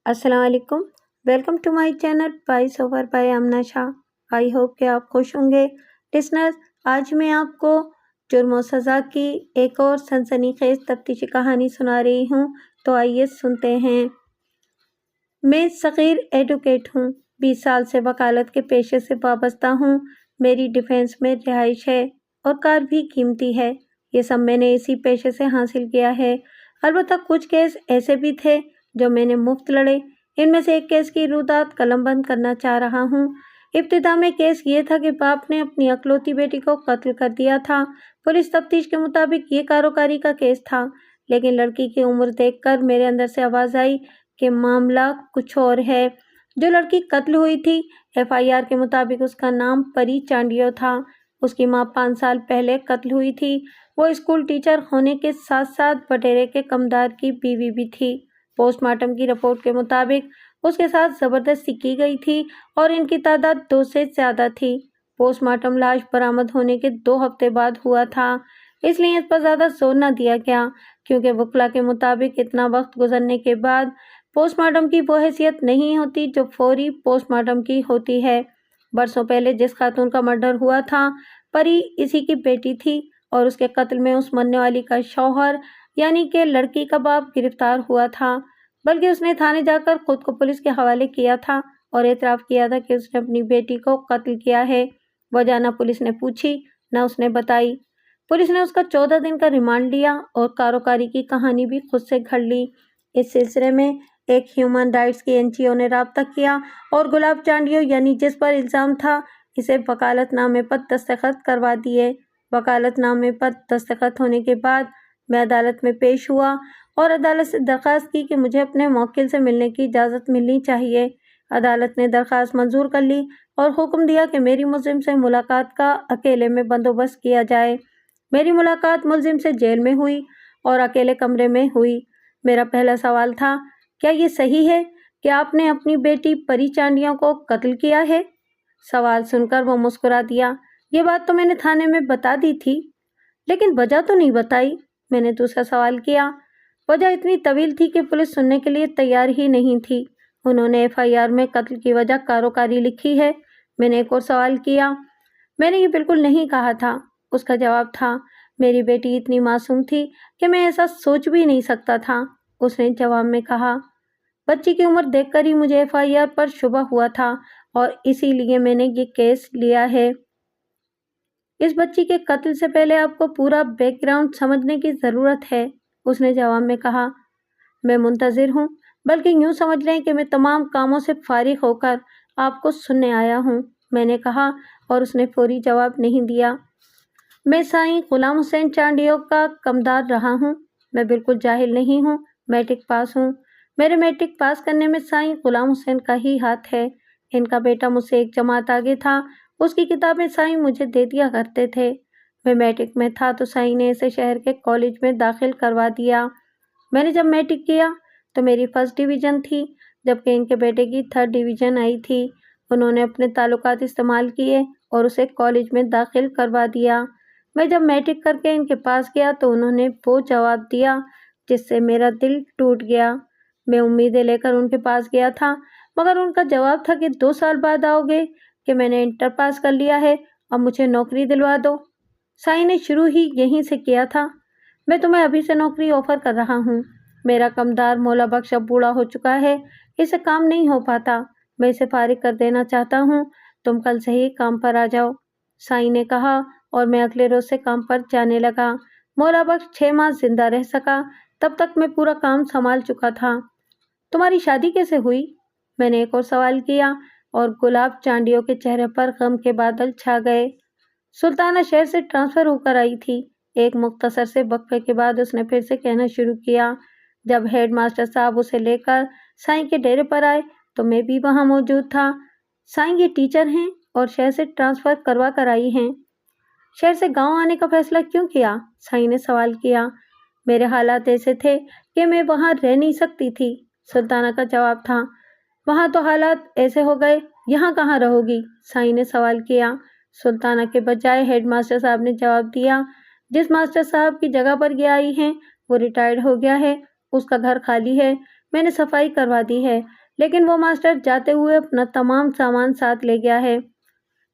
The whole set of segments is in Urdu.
السلام علیکم، welcome to my channel voice over by Amna Shah. I hope کہ آپ خوش ہوں گے۔ لسنرز، آج میں آپ کو جرم و سزا کی ایک اور سنسنی خیز تفتیشی کہانی سنا رہی ہوں، تو آئیے سنتے ہیں۔ میں صغیر ایڈوکیٹ ہوں، 20 سال سے وکالت کے پیشے سے وابستہ ہوں۔ میری ڈیفینس میں رہائش ہے اور کار بھی قیمتی ہے۔ یہ سب میں نے اسی پیشے سے حاصل کیا ہے۔ البتہ کچھ کیس ایسے بھی تھے جو میں نے مفت لڑے۔ ان میں سے ایک کیس کی رویداد قلم بند کرنا چاہ رہا ہوں۔ ابتدا میں کیس یہ تھا کہ باپ نے اپنی اکلوتی بیٹی کو قتل کر دیا تھا۔ پولیس تفتیش کے مطابق یہ کاروکاری کا کیس تھا، لیکن لڑکی کی عمر دیکھ کر میرے اندر سے آواز آئی کہ معاملہ کچھ اور ہے۔ جو لڑکی قتل ہوئی تھی، FIR کے مطابق اس کا نام پری چانڈیو تھا۔ اس کی ماں 5 سال پہلے قتل ہوئی تھی۔ وہ اسکول ٹیچر ہونے کے ساتھ ساتھ بٹیرے کے کمدار کی بیوی بھی تھی۔ پوسٹ مارٹم کی رپورٹ کے مطابق اس کے ساتھ زبردستی کی گئی تھی اور ان کی تعداد 2 سے زیادہ تھی۔ پوسٹ مارٹم لاش برآمد ہونے کے 2 ہفتے بعد ہوا تھا، اس لیے اس پر زیادہ زور نہ دیا گیا، کیونکہ وکلا کے مطابق اتنا وقت گزرنے کے بعد پوسٹ مارٹم کی وہ حیثیت نہیں ہوتی جو فوری پوسٹ مارٹم کی ہوتی ہے۔ برسوں پہلے جس خاتون کا مرڈر ہوا تھا، پری اسی کی بیٹی تھی، اور اس کے قتل میں اس مرنے والی کا شوہر یعنی کہ لڑکی کا باپ گرفتار ہوا تھا، بلکہ اس نے تھانے جا کر خود کو پولیس کے حوالے کیا تھا اور اعتراف کیا تھا کہ اس نے اپنی بیٹی کو قتل کیا ہے۔ وجہ نہ پولیس نے پوچھی نہ اس نے بتائی۔ پولیس نے اس کا 14 دن کا ریمانڈ لیا اور کاروکاری کی کہانی بھی خود سے گھڑ لی۔ اس سلسلے میں ایک ہیومن رائٹس کی NGO نے رابطہ کیا اور گلاب چانڈیو یعنی جس پر الزام تھا، اسے وکالت نامے پر دستخط کروا دیے۔ وکالت نامے پر دستخط ہونے کے بعد میں عدالت میں پیش ہوا اور عدالت سے درخواست کی کہ مجھے اپنے موکل سے ملنے کی اجازت ملنی چاہیے۔ عدالت نے درخواست منظور کر لی اور حکم دیا کہ میری ملزم سے ملاقات کا اکیلے میں بندوبست کیا جائے۔ میری ملاقات ملزم سے جیل میں ہوئی اور اکیلے کمرے میں ہوئی۔ میرا پہلا سوال تھا، کیا یہ صحیح ہے کہ آپ نے اپنی بیٹی پری چانڈیو کو قتل کیا ہے؟ سوال سن کر وہ مسکرا دیا۔ یہ بات تو میں نے تھانے میں بتا دی تھی، لیکن وجہ تو نہیں بتائی۔ میں نے دوسرا سوال کیا۔ وجہ اتنی طویل تھی کہ پولیس سننے کے لیے تیار ہی نہیں تھی۔ انہوں نے FIR میں قتل کی وجہ کاروکاری لکھی ہے۔ میں نے ایک اور سوال کیا۔ میں نے یہ بالکل نہیں کہا تھا۔ اس کا جواب تھا، میری بیٹی اتنی معصوم تھی کہ میں ایسا سوچ بھی نہیں سکتا تھا۔ اس نے جواب میں کہا، بچی کی عمر دیکھ کر ہی مجھے FIR پر شبہ ہوا تھا اور اسی لیے میں نے یہ کیس لیا ہے۔ اس بچی کے قتل سے پہلے آپ کو پورا بیک گراؤنڈ سمجھنے کی ضرورت ہے۔ اس نے جواب میں کہا، میں منتظر ہوں، بلکہ یوں سمجھ لیں کہ میں تمام کاموں سے فارغ ہو کر آپ کو سننے آیا ہوں، میں نے کہا، اور اس نے فوری جواب نہیں دیا۔ میں سائیں غلام حسین چانڈیو کا کمدار رہا ہوں۔ میں بالکل جاہل نہیں ہوں، میٹرک پاس ہوں۔ میرے میٹرک پاس کرنے میں سائیں غلام حسین کا ہی ہاتھ ہے۔ ان کا بیٹا مجھ سے ایک جماعت آگے تھا، اس کی کتابیں سائیں مجھے دے دیا کرتے تھے۔ میں میٹرک میں تھا تو سائیں نے اسے شہر کے کالج میں داخل کروا دیا۔ میں نے جب میٹرک کیا تو میری فرسٹ ڈویژن تھی، جبکہ ان کے بیٹے کی 3rd ڈویژن آئی تھی۔ انہوں نے اپنے تعلقات استعمال کیے اور اسے کالج میں داخل کروا دیا۔ میں جب میٹرک کر کے ان کے پاس گیا تو انہوں نے وہ جواب دیا جس سے میرا دل ٹوٹ گیا۔ میں امیدیں لے کر ان کے پاس گیا تھا، مگر ان کا جواب تھا کہ 2 سال بعد آؤ گے، کہ میں نے انٹر پاس کر لیا ہے، اب مجھے نوکری دلوا دو۔ سائیں نے شروع ہی یہیں سے کیا تھا۔ میں تمہیں ابھی سے نوکری آفر کر رہا ہوں۔ میرا کمدار مولا بخش اب بوڑھا ہو چکا ہے، اسے کام نہیں ہو پاتا، میں اسے فارغ کر دینا چاہتا ہوں، تم کل سے ہی کام پر آ جاؤ۔ سائیں نے کہا اور میں اگلے روز سے کام پر جانے لگا۔ مولا بخش 6 ماہ زندہ رہ سکا، تب تک میں پورا کام سنبھال چکا تھا۔ تمہاری شادی کیسے ہوئی؟ میں نے ایک اور سوال کیا اور گلاب چانڈیو کے چہرے پر غم کے بادل چھا گئے۔ سلطانہ شہر سے ٹرانسفر ہو کر آئی تھی۔ ایک مختصر سے وقفے کے بعد اس نے پھر سے کہنا شروع کیا، جب ہیڈ ماسٹر صاحب اسے لے کر سائیں کے ڈیرے پر آئے تو میں بھی وہاں موجود تھا۔ سائیں یہ ٹیچر ہیں اور شہر سے ٹرانسفر کروا کر آئی ہیں۔ شہر سے گاؤں آنے کا فیصلہ کیوں کیا؟ سائیں نے سوال کیا۔ میرے حالات ایسے تھے کہ میں وہاں رہ نہیں سکتی تھی، سلطانہ کا جواب تھا۔ وہاں تو حالات ایسے ہو گئے، یہاں کہاں رہو گی؟ سائیں نے سوال کیا۔ سلطانہ کے بجائے ہیڈ ماسٹر صاحب نے جواب دیا، جس ماسٹر صاحب کی جگہ پر یہ آئی ہیں وہ ریٹائرڈ ہو گیا ہے، اس کا گھر خالی ہے، میں نے صفائی کروا دی ہے، لیکن وہ ماسٹر جاتے ہوئے اپنا تمام سامان ساتھ لے گیا ہے۔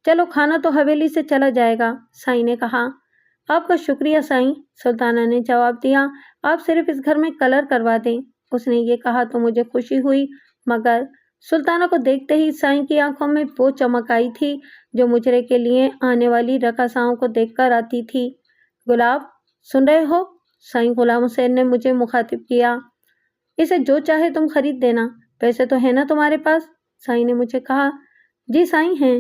چلو کھانا تو حویلی سے چلا جائے گا، سائیں نے کہا۔ آپ کا شکریہ سائیں، سلطانہ نے جواب دیا، آپ صرف اس گھر میں کلر کروا دیں۔ اس نے یہ کہا تو مجھے خوشی ہوئی، مگر سلطانہ کو دیکھتے ہی سائیں کی آنکھوں میں وہ چمک آئی تھی جو مجرے کے لیے آنے والی رقاصاؤں کو دیکھ کر آتی تھی۔ گلاب، سن رہے ہو؟ سائیں غلام حسین نے مجھے مخاطب کیا۔ اسے جو چاہے تم خرید دینا، پیسے تو ہیں نا تمہارے پاس؟ سائیں نے مجھے کہا۔ جی سائیں ہیں،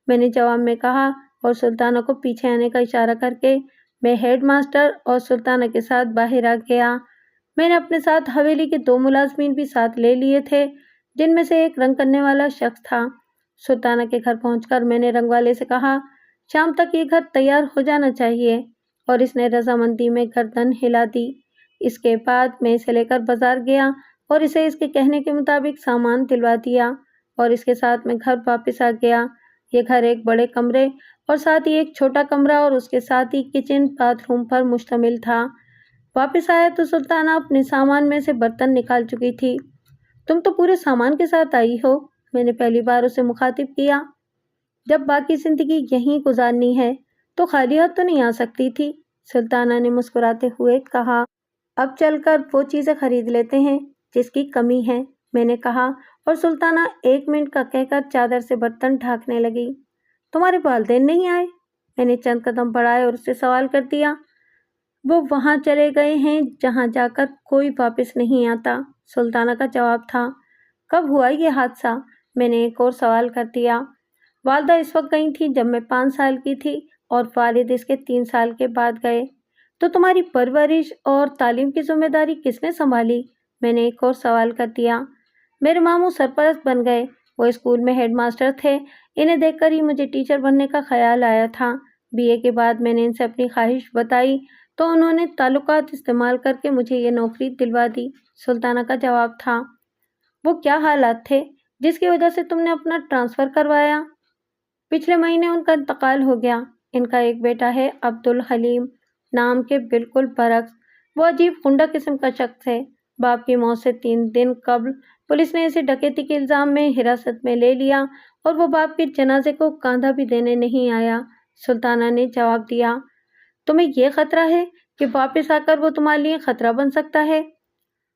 میں نے جواب میں کہا، اور سلطانہ کو پیچھے آنے کا اشارہ کر کے میں ہیڈ ماسٹر اور سلطانہ کے ساتھ باہر آ گیا۔ میں نے اپنے ساتھ حویلی کے 2 ملازمین بھی ساتھ لے لیے تھے، جن میں سے ایک رنگ کرنے والا شخص تھا۔ سلطانہ کے گھر پہنچ کر میں نے رنگ والے سے کہا، شام تک یہ گھر تیار ہو جانا چاہیے، اور اس نے رضامندی میں گردن ہلا دی۔ اس کے بعد میں اسے لے کر بازار گیا اور اسے اس کے کہنے کے مطابق سامان دلوا دیا، اور اس کے ساتھ میں گھر واپس آ گیا۔ یہ گھر ایک بڑے کمرے اور ساتھ ہی ایک چھوٹا کمرہ اور اس کے ساتھ ہی کچن باتھ روم پر مشتمل تھا۔ واپس آیا تو سلطانہ اپنے سامان میں سے برتن نکال چکی تھی۔ تم تو پورے سامان کے ساتھ آئی ہو، میں نے پہلی بار اسے مخاطب کیا۔ جب باقی زندگی یہیں گزارنی ہے تو خالی ہاتھ تو نہیں آ سکتی تھی، سلطانہ نے مسکراتے ہوئے کہا۔ اب چل کر وہ چیزیں خرید لیتے ہیں جس کی کمی ہے، میں نے کہا، اور سلطانہ 1 منٹ کا کہہ کر چادر سے برتن ڈھانکنے لگی۔ تمہارے والدین نہیں آئے؟ میں نے چند قدم بڑھائے اور اس سے سوال کر دیا۔ وہ وہاں چلے گئے ہیں جہاں جا کر کوئی واپس نہیں آتا، سلطانہ کا جواب تھا۔ کب ہوا یہ حادثہ؟ میں نے ایک اور سوال کر دیا۔ والدہ اس وقت گئی تھی جب میں 5 سال کی تھی، اور والد اس کے 3 سال کے بعد گئے۔ تو تمہاری پرورش اور تعلیم کی ذمہ داری کس نے سنبھالی؟ میں نے ایک اور سوال کر دیا۔ میرے ماموں سرپرست بن گئے، وہ اسکول میں ہیڈ ماسٹر تھے، انہیں دیکھ کر ہی مجھے ٹیچر بننے کا خیال آیا تھا۔ BA کے بعد میں نے ان سے اپنی خواہش بتائی تو انہوں نے تعلقات استعمال کر کے مجھے یہ نوکری دلوا دی، سلطانہ کا جواب تھا۔ وہ کیا حالات تھے جس کی وجہ سے تم نے اپنا ٹرانسفر کروایا؟ پچھلے مہینے ان کا انتقال ہو گیا۔ ان کا ایک بیٹا ہے، عبدالحلیم نام کے بالکل برعکس، وہ عجیب غنڈہ قسم کا شخص ہے۔ باپ کی موت سے 3 دن قبل پولیس نے اسے ڈکیتی کے الزام میں حراست میں لے لیا، اور وہ باپ کے جنازے کو کاندھا بھی دینے نہیں آیا، سلطانہ نے جواب دیا۔ تمہیں یہ خطرہ ہے کہ واپس آ کر وہ تمہارے لیے خطرہ بن سکتا ہے؟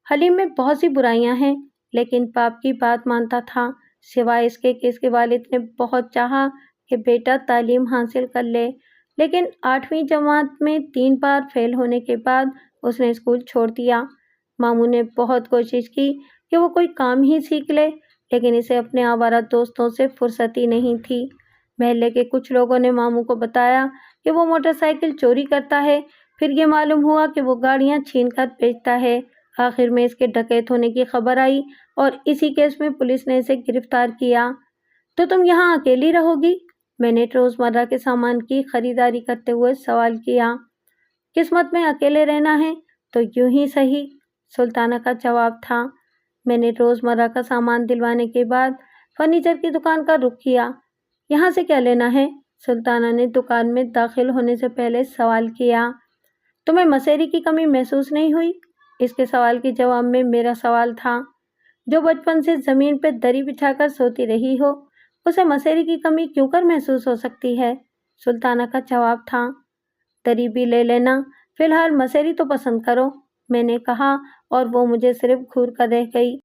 حلیم میں بہت سی برائیاں ہیں، لیکن باپ کی بات مانتا تھا، سوائے اس کے کہ اس کے والد نے بہت چاہا کہ بیٹا تعلیم حاصل کر لے، لیکن 8ویں جماعت میں 3 بار فیل ہونے کے بعد اس نے اسکول چھوڑ دیا۔ ماموں نے بہت کوشش کی کہ وہ کوئی کام ہی سیکھ لے، لیکن اسے اپنے آوارہ دوستوں سے فرصت ہی نہیں تھی۔ محلے کے کچھ لوگوں نے ماموں کو بتایا کہ وہ موٹر سائیکل چوری کرتا ہے، پھر یہ معلوم ہوا کہ وہ گاڑیاں چھین کر بیچتا ہے۔ آخر میں اس کے ڈکیت ہونے کی خبر آئی اور اسی کیس میں پولیس نے اسے گرفتار کیا۔ تو تم یہاں اکیلی رہو گی؟ میں نے روزمرہ کے سامان کی خریداری کرتے ہوئے سوال کیا۔ قسمت میں اکیلے رہنا ہے تو یوں ہی صحیح، سلطانہ کا جواب تھا۔ میں نے روزمرہ کا سامان دلوانے کے بعد فرنیچر کی دکان کا رخ کیا۔ یہاں سے کیا لینا ہے؟ سلطانہ نے دکان میں داخل ہونے سے پہلے سوال کیا۔ تمہیں مسیری کی کمی محسوس نہیں ہوئی؟ اس کے سوال کے جواب میں میرا سوال تھا۔ جو بچپن سے زمین پہ دری بچھا کر سوتی رہی ہو، اسے مسیری کی کمی کیوں کر محسوس ہو سکتی ہے؟ سلطانہ کا جواب تھا۔ دری بھی لے لینا، فی الحال مسیری تو پسند کرو، میں نے کہا، اور وہ مجھے صرف گھور کر رہ گئی۔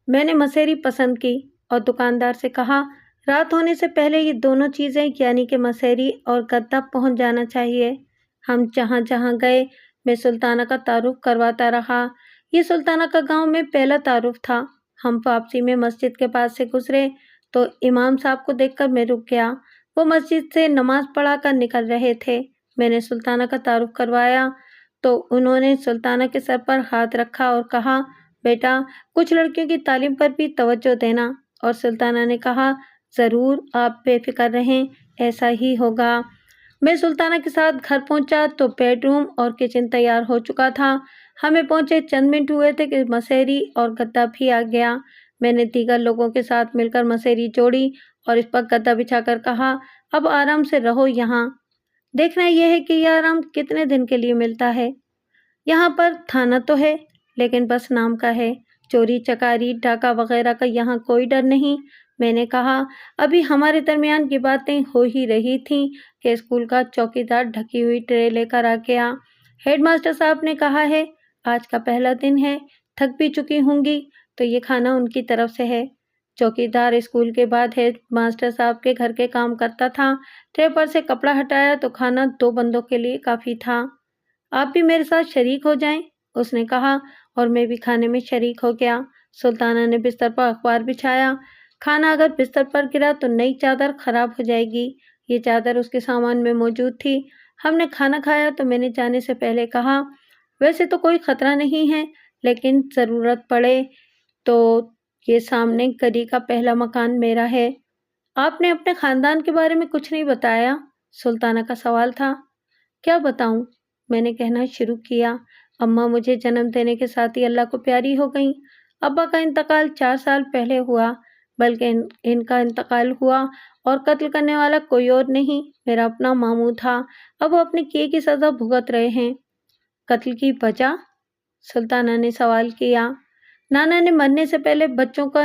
میں نے مسیری پسند کی اور دکاندار سے کہا، رات ہونے سے پہلے یہ دونوں چیزیں یعنی کہ مسیری اور گدا پہنچ جانا چاہیے۔ ہم جہاں جہاں گئے میں سلطانہ کا تعارف کرواتا رہا۔ یہ سلطانہ کا گاؤں میں پہلا تعارف تھا۔ ہم واپسی میں مسجد کے پاس سے گزرے تو امام صاحب کو دیکھ کر میں رک گیا۔ وہ مسجد سے نماز پڑھا کر نکل رہے تھے۔ میں نے سلطانہ کا تعارف کروایا تو انہوں نے سلطانہ کے سر پر ہاتھ رکھا اور کہا، بیٹا کچھ لڑکیوں کی تعلیم پر بھی توجہ دینا، اور سلطانہ نے کہا، ضرور، آپ بے فکر رہیں، ایسا ہی ہوگا۔ میں سلطانہ کے ساتھ گھر پہنچا تو بیڈ روم اور کچن تیار ہو چکا تھا۔ ہمیں پہنچے چند منٹ ہوئے تھے کہ مسیری اور گدا بھی آ گیا۔ میں نے دیگر لوگوں کے ساتھ مل کر مسیری جوڑی اور اس پر گدا بچھا کر کہا، اب آرام سے رہو یہاں۔ دیکھنا یہ ہے کہ یہ آرام کتنے دن کے لیے ملتا ہے۔ یہاں پر تھانہ تو ہے، لیکن بس نام کا ہے۔ چوری چکاری ڈاکہ وغیرہ کا یہاں کوئی ڈر نہیں۔ میں نے کہا ابھی ہمارے درمیان کی باتیں ہو ہی رہی تھیں کہ اسکول کا چوکیدار ڈھکی ہوئی ٹرے لے کر آ گیا۔ ہیڈ ماسٹر صاحب نے کہا ہے آج کا پہلا دن ہے، تھک بھی چکی ہوں گی تو یہ کھانا ان کی طرف سے ہے۔ چوکیدار اسکول کے بعد ہیڈ ماسٹر صاحب کے گھر کے کام کرتا تھا۔ ٹرے پر سے کپڑا ہٹایا تو کھانا 2 بندوں کے لیے کافی تھا۔ آپ بھی میرے ساتھ شریک ہو جائیں، اس نے کہا اور میں بھی کھانے میں شریک ہو گیا۔ سلطانہ نے بستر پر اخبار بچھایا۔ کھانا اگر بستر پر گرا تو نئی چادر خراب ہو جائے گی۔ یہ چادر اس کے سامان میں موجود تھی۔ ہم نے کھانا کھایا تو میں نے جانے سے پہلے کہا ویسے تو کوئی خطرہ نہیں ہے، لیکن ضرورت پڑے تو یہ سامنے گلی کا پہلا مکان میرا ہے۔ آپ نے اپنے خاندان کے بارے میں کچھ نہیں بتایا؟ سلطانہ کا سوال تھا۔ کیا بتاؤں؟ میں نے کہنا شروع کیا۔ اماں مجھے جنم دینے کے ساتھ ہی اللہ کو پیاری ہو گئیں۔ ابا کا انتقال 4 سال پہلے ہوا، بلکہ ان کا انتقال ہوا اور قتل کرنے والا کوئی اور نہیں، میرا اپنا ماموں تھا۔ اب وہ اپنے کیے کی سزا بھگت رہے ہیں۔ قتل کی وجہ؟ سلطانہ نے سوال کیا۔ نانا نے مرنے سے پہلے بچوں کا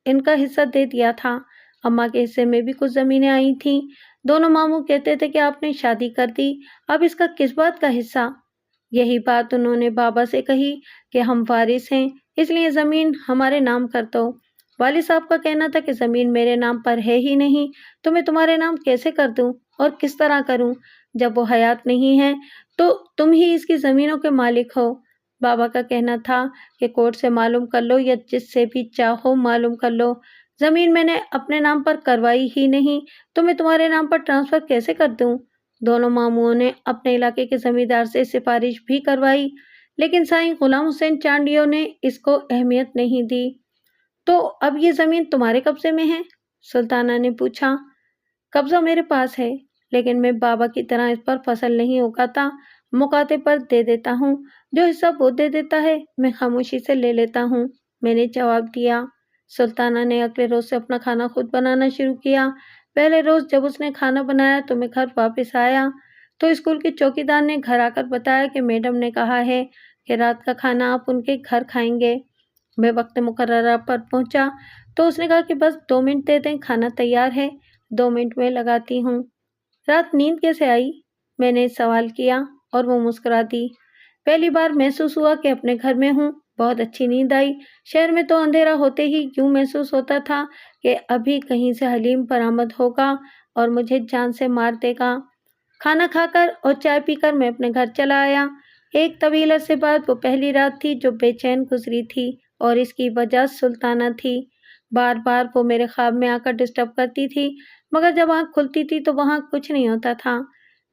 ان کا حصہ دے دیا تھا۔ اماں کے حصے میں بھی کچھ زمینیں آئی تھیں۔ دونوں ماموں کہتے تھے کہ آپ نے شادی کر دی، اب اس کا کس بات کا حصہ؟ یہی بات انہوں نے بابا سے کہی کہ ہم وارث ہیں، اس لیے زمین ہمارے نام کر دو۔ والد صاحب کا کہنا تھا کہ زمین میرے نام پر ہے ہی نہیں تو میں تمہارے نام کیسے کر دوں اور کس طرح کروں؟ جب وہ حیات نہیں ہے تو تم ہی اس کی زمینوں کے مالک ہو۔ بابا کا کہنا تھا کہ کورٹ سے معلوم کر لو یا جس سے بھی چاہو معلوم کر لو، زمین میں نے اپنے نام پر کروائی ہی نہیں تو میں تمہارے نام پر ٹرانسفر کیسے کر دوں؟ دونوں ماموں نے اپنے علاقے کے زمیندار سے سفارش بھی کروائی، لیکن سائیں غلام حسین چانڈیو نے اس کو اہمیت نہیں دی۔ تو اب یہ زمین تمہارے قبضے میں ہے؟ سلطانہ نے پوچھا۔ قبضہ میرے پاس ہے، لیکن میں بابا کی طرح اس پر فصل نہیں اگاتا، مکاتے پر دے دیتا ہوں، جو حصہ وہ دے دیتا ہے میں خاموشی سے لے لیتا ہوں، میں نے جواب دیا۔ سلطانہ نے اگلے روز سے اپنا کھانا خود بنانا شروع کیا۔ پہلے روز جب اس نے کھانا بنایا تو میں گھر واپس آیا تو اسکول کے چوکیدار نے گھر آ کر بتایا کہ میڈم نے کہا ہے کہ رات کا کھانا آپ ان کے گھر کھائیں گے۔ میں وقت مقررہ پر پہنچا تو اس نے کہا کہ بس 2 منٹ دے دیں، کھانا تیار ہے، 2 منٹ میں لگاتی ہوں۔ رات نیند کیسے آئی؟ میں نے سوال کیا اور وہ مسکرا دی۔ پہلی بار محسوس ہوا کہ اپنے گھر میں ہوں، بہت اچھی نیند آئی۔ شہر میں تو اندھیرا ہوتے ہی یوں محسوس ہوتا تھا کہ ابھی کہیں سے حلیم برآمد ہوگا اور مجھے جان سے مار دے گا۔ کھانا کھا کر اور چائے پی کر میں اپنے گھر چلا آیا۔ ایک طویل عرصے بعد وہ پہلی رات تھی جو بے چین گزری تھی اور اس کی وجہ سلطانہ تھی۔ بار بار وہ میرے خواب میں آ کر ڈسٹرب کرتی تھی، مگر جب آنکھ کھلتی تھی تو وہاں کچھ نہیں ہوتا تھا۔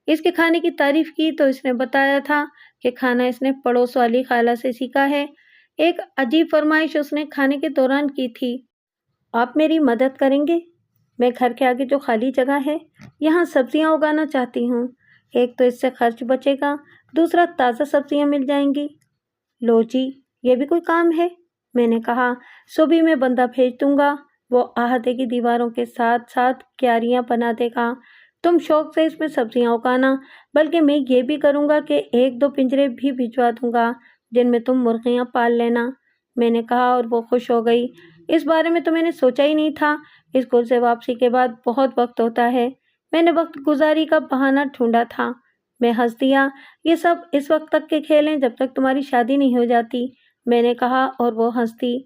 اس کے کھانے کی تعریف کی تو اس نے بتایا تھا کہ کھانا اس نے پڑوس والی خالہ سے سیکھا ہے۔ ایک عجیب فرمائش اس نے کھانے کے دوران کی تھی۔ آپ میری مدد کریں گے؟ میں گھر کے آگے جو خالی جگہ ہے یہاں سبزیاں اگانا چاہتی ہوں۔ ایک تو اس سے خرچ بچے گا، دوسرا تازہ سبزیاں مل جائیں گی۔ لو جی، یہ بھی کوئی کام ہے؟ میں نے کہا صبح میں بندہ بھیج دوں گا، وہ احاطے کی دیواروں کے ساتھ ساتھ کیاریاں بنا دے گا، تم شوق سے اس میں سبزیاں اگانا، بلکہ میں یہ بھی کروں گا کہ 1-2 پنجرے بھی بھجوا دوں گا جن میں تم مرغیاں پال لینا۔ میں نے کہا اور وہ خوش ہو گئی۔ اس بارے میں تو میں نے سوچا ہی نہیں تھا، اسکول سے واپسی کے بعد بہت وقت ہوتا ہے، میں نے وقت گزاری کا بہانہ ڈھونڈا تھا۔ میں ہنس دیا۔ یہ سب اس وقت تک کے کھیل ہیں جب تک تمہاری شادی نہیں ہو جاتی، میں نے کہا اور وہ ہنس دی۔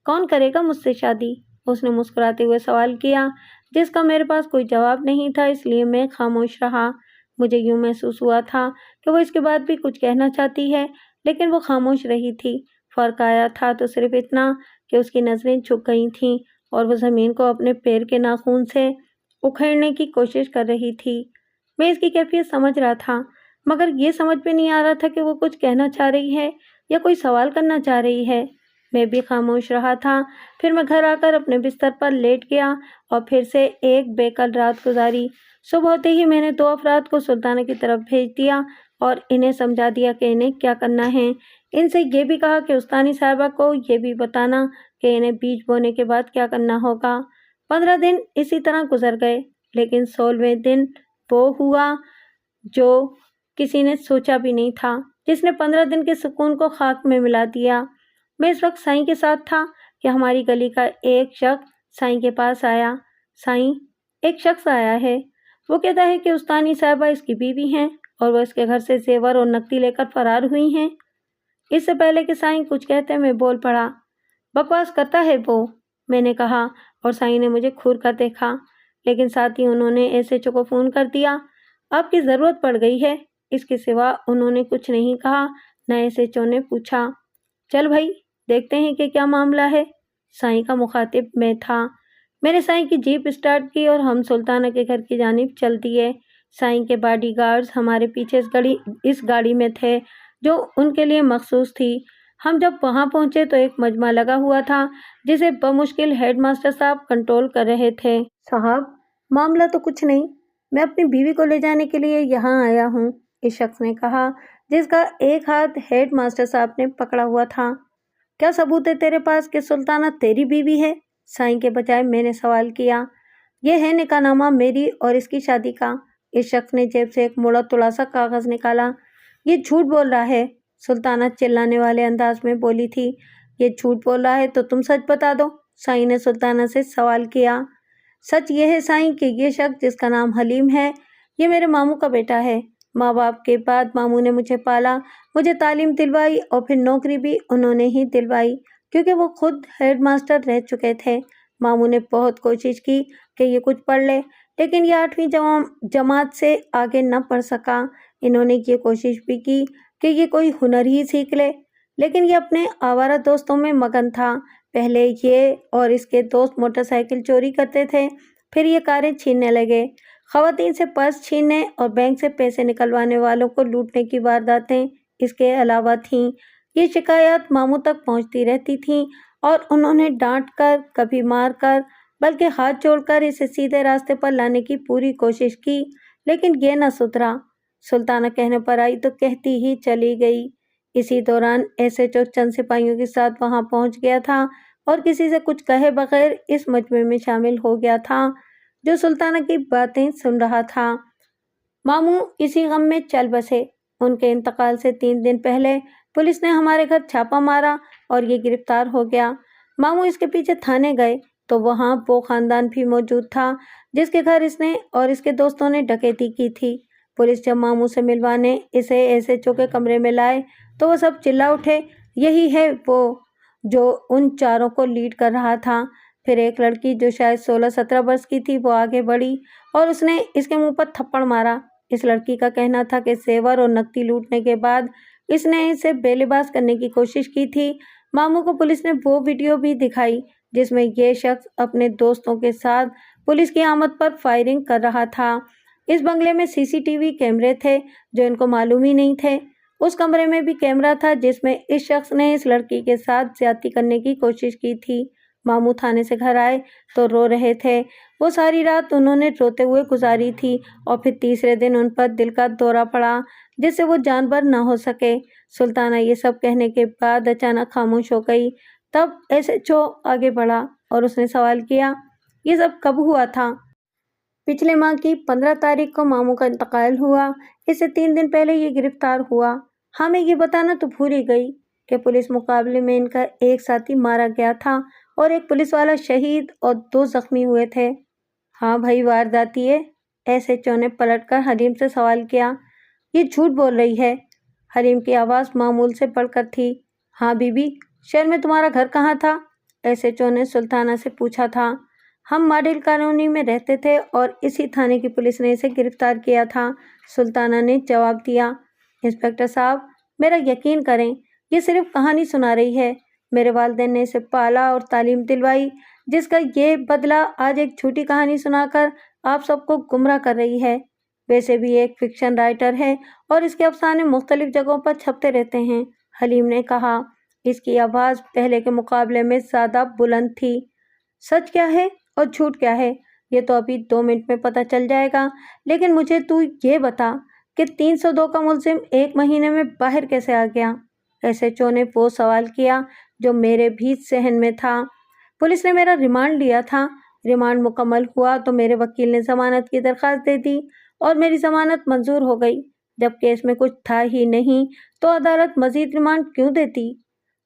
کون کرے گا مجھ سے شادی؟ اس نے مسکراتے ہوئے سوال کیا، جس کا میرے پاس کوئی جواب نہیں تھا، اس لیے میں خاموش رہا۔ مجھے یوں محسوس ہوا تھا کہ وہ اس کے بعد بھی کچھ کہنا چاہتی ہے، لیکن وہ خاموش رہی تھی۔ فرق آیا تھا تو صرف اتنا کہ اس کی نظریں جھک گئی تھیں اور وہ زمین کو اپنے پیر کے ناخن سے اکھیڑنے کی کوشش کر رہی تھی۔ میں اس کی کیفیت سمجھ رہا تھا، مگر یہ سمجھ میں نہیں آ رہا تھا کہ وہ کچھ کہنا چاہ رہی ہے یا کوئی سوال کرنا چاہ رہی ہے۔ میں بھی خاموش رہا تھا۔ پھر میں گھر آ کر اپنے بستر پر لیٹ گیا اور پھر سے ایک بے کل رات گزاری۔ صبح ہوتے ہی میں نے 2 افراد کو سلطانہ کی طرف بھیج دیا اور انہیں سمجھا دیا کہ انہیں کیا کرنا ہے۔ ان سے یہ بھی کہا کہ استانی صاحبہ کو یہ بھی بتانا کہ انہیں بیج بونے کے بعد کیا کرنا ہوگا۔ 15 دن اسی طرح گزر گئے، لیکن 16ویں دن وہ ہوا جو کسی نے سوچا بھی نہیں تھا، جس نے 15 دن کے سکون کو خاک میں ملا دیا۔ میں اس وقت سائیں کے ساتھ تھا کہ ہماری گلی کا ایک شخص سائیں کے پاس آیا۔ سائیں، ایک شخص آیا ہے، وہ کہتا ہے کہ استانی صاحبہ اس کی بیوی ہیں اور وہ اس کے گھر سے زیور اور نقدی لے کر فرار ہوئی ہیں۔ اس سے پہلے کہ سائیں کچھ کہتے میں بول پڑا، بکواس کرتا ہے وہ، میں نے کہا، اور سائیں نے مجھے گھور کر دیکھا، لیکن ساتھ ہی انہوں نے ایس ایچ او کو فون کر دیا۔ آپ کی ضرورت پڑ گئی ہے، اس کے سوا انہوں نے کچھ نہیں کہا۔ نہ ایس ایچ او نے پوچھا، چل بھائی دیکھتے ہیں کہ کیا معاملہ ہے۔ سائیں کا مخاطب میں تھا۔ میں نے سائیں کی جیپ اسٹارٹ کی اور ہم سلطانہ کے گھر کی جانب چل دیے۔ سائیں کے باڈی گارڈز ہمارے پیچھے اس گاڑی میں تھے جو ان کے لیے مخصوص تھی۔ ہم جب وہاں پہنچے تو ایک مجمع لگا ہوا تھا جسے بمشکل ہیڈ ماسٹر صاحب کنٹرول کر رہے تھے۔ صاحب، معاملہ تو کچھ نہیں، میں اپنی بیوی کو لے جانے کے لیے یہاں آیا ہوں، اس شخص نے کہا جس کا ایک ہاتھ ہیڈ ماسٹر صاحب نے پکڑا ہوا تھا۔ کیا ثبوت ہے تیرے پاس کہ سلطانہ تیری بیوی ہے؟ سائیں کے بجائے میں نے سوال کیا۔ یہ ہے نکاح نامہ میری اور اس کی شادی کا۔ اس شخص نے جیب سے ایک مڑا توڑا سا کاغذ نکالا۔ یہ جھوٹ بول رہا ہے، سلطانہ چلانے والے انداز میں بولی تھی۔ یہ جھوٹ بول رہا ہے تو تم سچ بتا دو، سائیں نے سلطانہ سے سوال کیا۔ سچ یہ ہے سائیں کہ یہ شخص جس کا نام حلیم ہے، یہ میرے ماموں کا بیٹا ہے۔ ماں باپ کے بعد ماموں نے مجھے پالا، مجھے تعلیم دلوائی اور پھر نوکری بھی انہوں نے ہی دلوائی کیونکہ وہ خود ہیڈ ماسٹر رہ چکے تھے۔ ماموں نے بہت کوشش کی کہ یہ کچھ پڑھ لے، لیکن یہ 8ویں جماعت سے آگے نہ پڑھ سکا۔ انہوں نے یہ کوشش بھی کی کہ یہ کوئی ہنر ہی سیکھ لے، لیکن یہ اپنے آوارہ دوستوں میں مگن تھا۔ پہلے یہ اور اس کے دوست موٹر سائیکل چوری کرتے تھے، پھر یہ کاریں چھیننے لگے۔ خواتین سے پرس چھیننے اور بینک سے پیسے نکلوانے والوں کو لوٹنے کی وارداتیں اس کے علاوہ تھیں۔ یہ شکایات ماموں تک پہنچتی رہتی تھیں اور انہوں نے ڈانٹ کر، کبھی مار کر، بلکہ ہاتھ جوڑ کر اسے سیدھے راستے پر لانے کی پوری کوشش کی، لیکن یہ نہ سدھرا۔ سلطانہ کہنے پر آئی تو کہتی ہی چلی گئی۔ اسی دوران ایس ایچ او چند سپاہیوں کے ساتھ وہاں پہنچ گیا تھا اور کسی سے کچھ کہے بغیر اس مجمع میں شامل ہو گیا تھا جو سلطانہ کی باتیں سن رہا تھا۔ ماموں اسی غم میں چل بسے۔ ان کے انتقال سے 3 دن پہلے پولیس نے ہمارے گھر چھاپا مارا اور یہ گرفتار ہو گیا۔ ماموں اس کے پیچھے تھانے گئے تو وہاں وہ خاندان بھی موجود تھا جس کے گھر اس نے اور اس کے دوستوں نے ڈکیتی کی تھی۔ پولیس جب ماموں سے ملوانے اسے ایس ایچ او کے کمرے میں لائے تو وہ سب چلا اٹھے، یہی ہے وہ جو ان چاروں کو لیڈ کر رہا تھا۔ پھر ایک لڑکی جو شاید 16-17 برس کی تھی وہ آگے بڑھی اور اس نے اس کے منہ پر تھپڑ مارا۔ اس لڑکی کا کہنا تھا کہ زیور اور نقدی لوٹنے کے بعد اس نے اسے بے لباس کرنے کی کوشش کی تھی۔ ماموں کو پولیس نے وہ ویڈیو بھی دکھائی جس میں یہ شخص اپنے دوستوں کے ساتھ پولیس کی آمد پر فائرنگ کر رہا تھا۔ اس بنگلے میں سی سی ٹی وی کیمرے تھے جو ان کو معلوم ہی نہیں تھے۔ اس کمرے میں بھی کیمرہ تھا جس میں اس شخص نے اس لڑکی کے ساتھ زیادتی کرنے کی کوشش کی تھی۔ ماموں تھانے سے گھر آئے تو رو رہے تھے۔ وہ ساری رات انہوں نے روتے ہوئے گزاری تھی اور پھر تیسرے دن ان پر دل کا دورہ پڑا جس سے وہ جانبر نہ ہو سکے۔ سلطانہ یہ سب کہنے کے بعد اچانک خاموش ہو گئی۔ تب ایس ایچ او آگے بڑھا اور اس نے سوال کیا، یہ سب کب ہوا تھا؟ پچھلے ماہ کی 15 تاریخ کو ماموں کا انتقال ہوا۔ اس سے 3 دن پہلے یہ گرفتار ہوا۔ ہاں، میں یہ بتانا تو بھول ہی گئی کہ پولیس مقابلے میں ان کا ایک ساتھی مارا گیا تھا اور ایک پولیس والا شہید اور 2 زخمی ہوئے تھے۔ ہاں بھائی، وارداتی ہے؟ ایس ایچ او نے پلٹ کر حلیم سے سوال کیا۔ یہ جھوٹ بول رہی ہے۔ حلیم کی آواز معمول سے بڑھ کر تھی۔ ہاں بی بی، شہر میں تمہارا گھر کہاں تھا؟ ایس ایچ او نے سلطانہ سے پوچھا تھا۔ ہم ماڈل کالونی میں رہتے تھے اور اسی تھانے کی پولیس نے اسے گرفتار کیا تھا، سلطانہ نے جواب دیا۔ انسپکٹر صاحب، میرا یقین کریں، یہ صرف کہانی سنا رہی ہے۔ میرے والدین نے اسے پالا اور تعلیم دلوائی، جس کا یہ بدلہ آج ایک جھوٹی کہانی سنا کر آپ سب کو گمراہ کر رہی ہے۔ ویسے بھی ایک فکشن رائٹر ہے اور اس کے افسانے مختلف جگہوں پر چھپتے رہتے ہیں، حلیم نے کہا۔ اس کی آواز پہلے کے مقابلے میں زیادہ بلند تھی۔ سچ کیا ہے اور جھوٹ کیا ہے یہ تو ابھی 2 منٹ میں پتہ چل جائے گا، لیکن مجھے تو یہ بتا کہ 302 کا ملزم 1 مہینے میں باہر کیسے آ گیا؟ ایس ایچ او نے وہ سوال کیا جو میرے بھی ذہن میں تھا۔ پولیس نے میرا ریمانڈ لیا تھا۔ ریمانڈ مکمل ہوا تو میرے وکیل نے ضمانت کی درخواست دے دی اور میری ضمانت منظور ہو گئی۔ جب کیس میں کچھ تھا ہی نہیں تو عدالت مزید ریمانڈ کیوں دیتی؟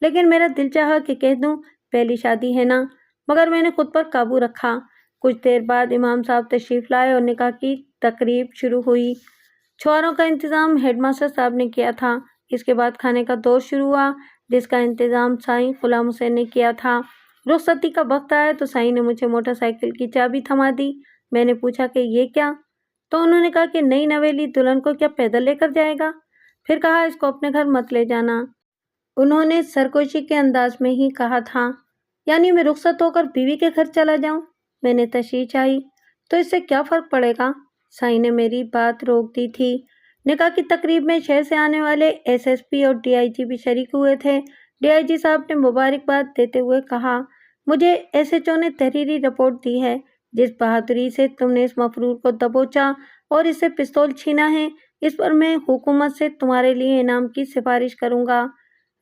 لیکن میرا دل چاہا کہ کہہ دوں پہلی شادی ہے نا، مگر میں نے خود پر قابو رکھا۔ کچھ دیر بعد امام صاحب تشریف لائے اور نکاح کی تقریب شروع ہوئی۔ چھواروں کا انتظام ہیڈ ماسٹر صاحب نے کیا تھا۔ اس کے بعد کھانے کا دور شروع ہوا، جس کا انتظام سائیں غلام حسین نے کیا تھا۔ رخصتی کا وقت آیا تو سائیں نے مجھے موٹر سائیکل کی چابی تھما دی۔ میں نے پوچھا کہ یہ کیا؟ تو انہوں نے کہا کہ نئی نویلی دلہن کو کیا پیدل لے کر جائے گا؟ پھر کہا اس کو اپنے گھر مت لے جانا۔ انہوں نے سرکوشی کے انداز میں ہی کہا تھا، یعنی میں رخصت ہو کر بیوی کے گھر چلا جاؤں؟ میں نے تشریح چاہی، تو اس سے کیا فرق پڑے گا؟ سائیں نے میری بات روک دی تھی۔ نکاح کی تقریب میں شہر سے آنے والے ایس ایس پی اور ڈی آئی جی بھی شریک ہوئے تھے۔ ڈی آئی جی صاحب نے مبارکباد دیتے ہوئے کہا، مجھے ایس ایچ او نے تحریری رپورٹ دی ہے۔ جس بہادری سے تم نے اس مفرور کو دبوچا اور اس سے پستول چھینا ہے، اس پر میں حکومت سے تمہارے لیے انعام کی سفارش کروں گا۔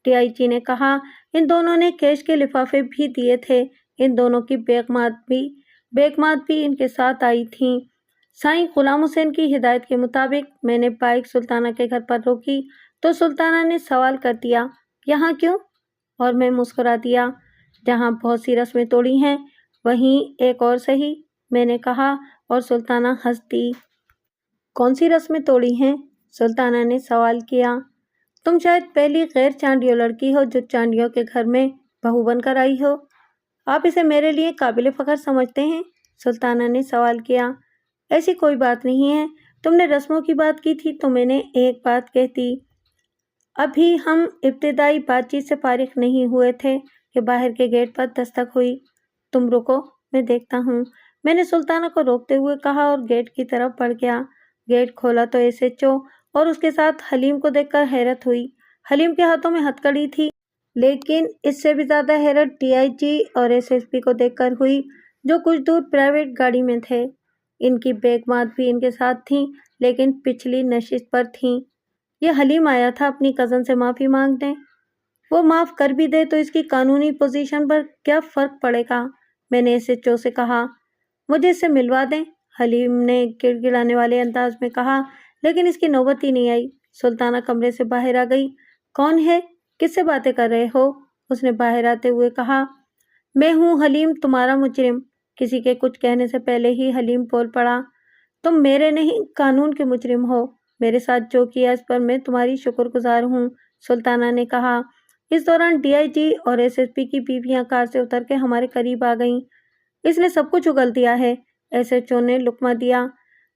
ڈی آئی جی نے کہا، ان دونوں نے کیش کے لفافے بھی دیے تھے، ان دونوں کی بیگمات بھی ان کے ساتھ آئی تھیں۔ سائیں غلام حسین کی ہدایت کے مطابق میں نے بائک سلطانہ کے گھر پر روکی تو سلطانہ نے سوال کر دیا، یہاں کیوں؟ اور میں مسکرا دیا، جہاں بہت سی رسمیں توڑی ہیں وہیں ایک اور صحیح، میں نے کہا، اور سلطانہ ہنس دی۔ کون سی رسمیں توڑی ہیں؟ سلطانہ نے سوال کیا۔ تم شاید پہلی غیر چانڈیو لڑکی ہو جو چانڈیوں کے گھر میں بہو بن کر آئی ہو۔ آپ اسے میرے لیے قابل فخر سمجھتے ہیں؟ سلطانہ نے سوال کیا۔ ایسی کوئی بات نہیں ہے، تم نے رسموں کی بات کی تھی تو میں نے ایک بات کہہ دی۔ ابھی ہم ابتدائی بات چیت سے فارغ نہیں ہوئے تھے کہ باہر کے گیٹ پر دستک ہوئی۔ تم رکو، میں دیکھتا ہوں، میں نے سلطانہ کو روکتے ہوئے کہا اور گیٹ کی طرف بڑھ گیا۔ گیٹ کھولا تو ایس ایچ او اور اس کے ساتھ حلیم کو دیکھ کر حیرت ہوئی۔ حلیم کے ہاتھوں میں ہتھ کڑی تھی، لیکن اس سے بھی زیادہ حیرت ڈی آئی جی اور ایس ایس پی کو دیکھ کر ہوئی، جو کچھ دور پرائیویٹ گاڑی میں تھے۔ ان کی بیگمات بھی ان کے ساتھ تھیں، لیکن پچھلی نشست پر تھیں۔ یہ حلیم آیا تھا اپنی کزن سے معافی مانگنے۔ وہ معاف کر بھی دے تو اس کی قانونی پوزیشن پر کیا فرق پڑے گا؟ میں نے ایس ایچ او سے کہا، مجھے اس سے ملوا دیں۔ حلیم نے گڑ گڑانے والے انداز میں کہا، لیکن اس کی نوبت ہی نہیں آئی۔ سلطانہ کمرے سے باہر آ گئی۔ کون ہے؟ کس سے باتیں کر رہے ہو؟ اس نے باہر آتے ہوئے کہا، میں ہوں حلیم، تمہارا مجرم۔ کسی کے کچھ کہنے سے پہلے ہی حلیم بول پڑا، تم میرے نہیں قانون کے مجرم ہو۔ میرے ساتھ جو کیا اس پر میں تمہاری شکر گزار ہوں، سلطانہ نے کہا۔ اس دوران ڈی آئی جی اور ایس ایس پی کی بیویاں کار سے اتر کے ہمارے قریب آ گئیں۔ اس نے سب کچھ اگل دیا ہے، ایس ایچ او نے لقمہ دیا۔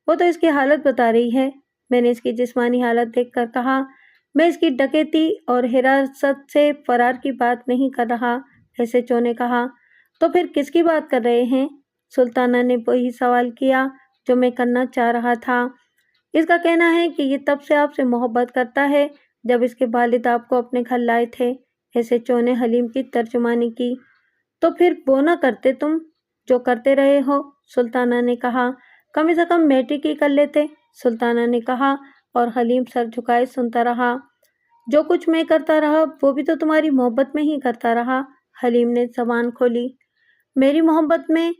وہ تو اس کی حالت بتا رہی ہے۔ میں نے اس کی جسمانی حالت دیکھ کر کہا، میں اس کی ڈکیتی اور حراست سے فرار کی بات نہیں کر رہا۔ ایس ایچ او نے کہا، تو پھر کس کی بات کر رہے ہیں؟ سلطانہ نے وہی سوال کیا جو میں کرنا چاہ رہا تھا۔ اس کا کہنا ہے کہ یہ تب سے آپ سے محبت کرتا ہے جب اس کے والد آپ کو اپنے گھر لائے تھے۔ ایس ایچ او نے حلیم کی ترجمانی کی۔ تو پھر وہ نہ کرتے تم جو کرتے رہے ہو، سلطانہ نے کہا، کم سے کم میٹرک ہی کر لیتے، سلطانہ نے کہا، اور حلیم سر جھکائے سنتا رہا۔ جو کچھ میں کرتا رہا وہ بھی تو تمہاری محبت میں ہی کرتا رہا۔ حلیم نے زبان کھولی۔ میری محبت میں؟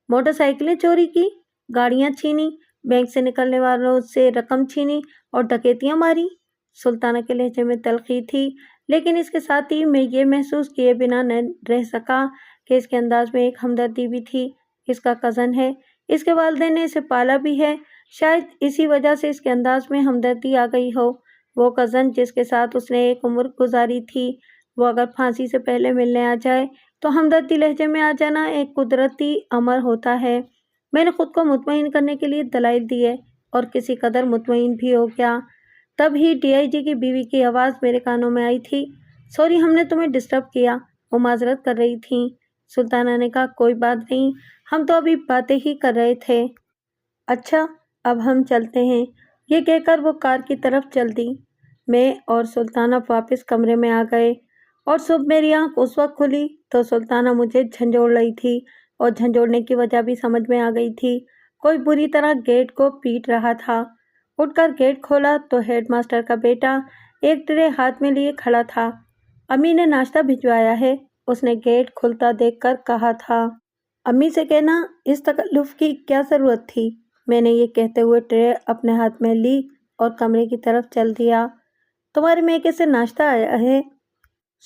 موٹر سائیکلیں چوری کی، گاڑیاں چھینی، بینک سے نکلنے والوں سے رقم چھینی اور ڈکیتیاں ماری؟ سلطانہ کے لہجے میں تلخی تھی، لیکن اس کے ساتھ ہی میں یہ محسوس کیے بنا نہ رہ سکا کہ اس کے انداز میں ایک ہمدردی بھی تھی۔ اس کا کزن ہے، اس کے والدین نے اسے پالا بھی ہے، شاید اسی وجہ سے اس کے انداز میں ہمدردی آ گئی ہو۔ وہ کزن جس کے ساتھ اس نے ایک عمر گزاری تھی، وہ اگر پھانسی سے پہلے ملنے آ جائے تو ہمدردی لہجے میں آ جانا ایک قدرتی امر ہوتا ہے۔ میں نے خود کو مطمئن کرنے کے لیے دلائل دیے اور کسی قدر مطمئن بھی ہو گیا۔ تب ہی ڈی آئی جی کی بیوی کی آواز میرے کانوں میں آئی تھی، سوری ہم نے تمہیں ڈسٹرب کیا۔ وہ معذرت کر رہی تھیں۔ سلطانہ نے کہا، کوئی بات نہیں، ہم تو ابھی باتیں ہی کر رہے تھے۔ اچھا اب ہم چلتے ہیں، یہ کہہ کر وہ کار کی طرف چل دی۔ میں اور سلطانہ واپس کمرے میں آ گئے اور صبح میری آنکھ اس وقت کھلی تو سلطانہ مجھے جھنجھوڑ رہی تھی اور جھنجھوڑنے کی وجہ بھی سمجھ میں آ گئی تھی۔ کوئی بری طرح گیٹ کو پیٹ رہا تھا۔ اٹھ کر گیٹ کھولا تو ہیڈ ماسٹر کا بیٹا ایک ٹرے ہاتھ میں لیے کھڑا تھا۔ امی نے ناشتہ بھجوایا ہے، اس نے گیٹ کھلتا دیکھ کر کہا تھا۔ امی سے کہنا اس تکلف کی کیا ضرورت تھی؟ میں نے یہ کہتے ہوئے ٹرے اپنے ہاتھ میں لی اور کمرے کی طرف چل دیا۔ تمہارے میکے سے ناشتہ آیا ہے،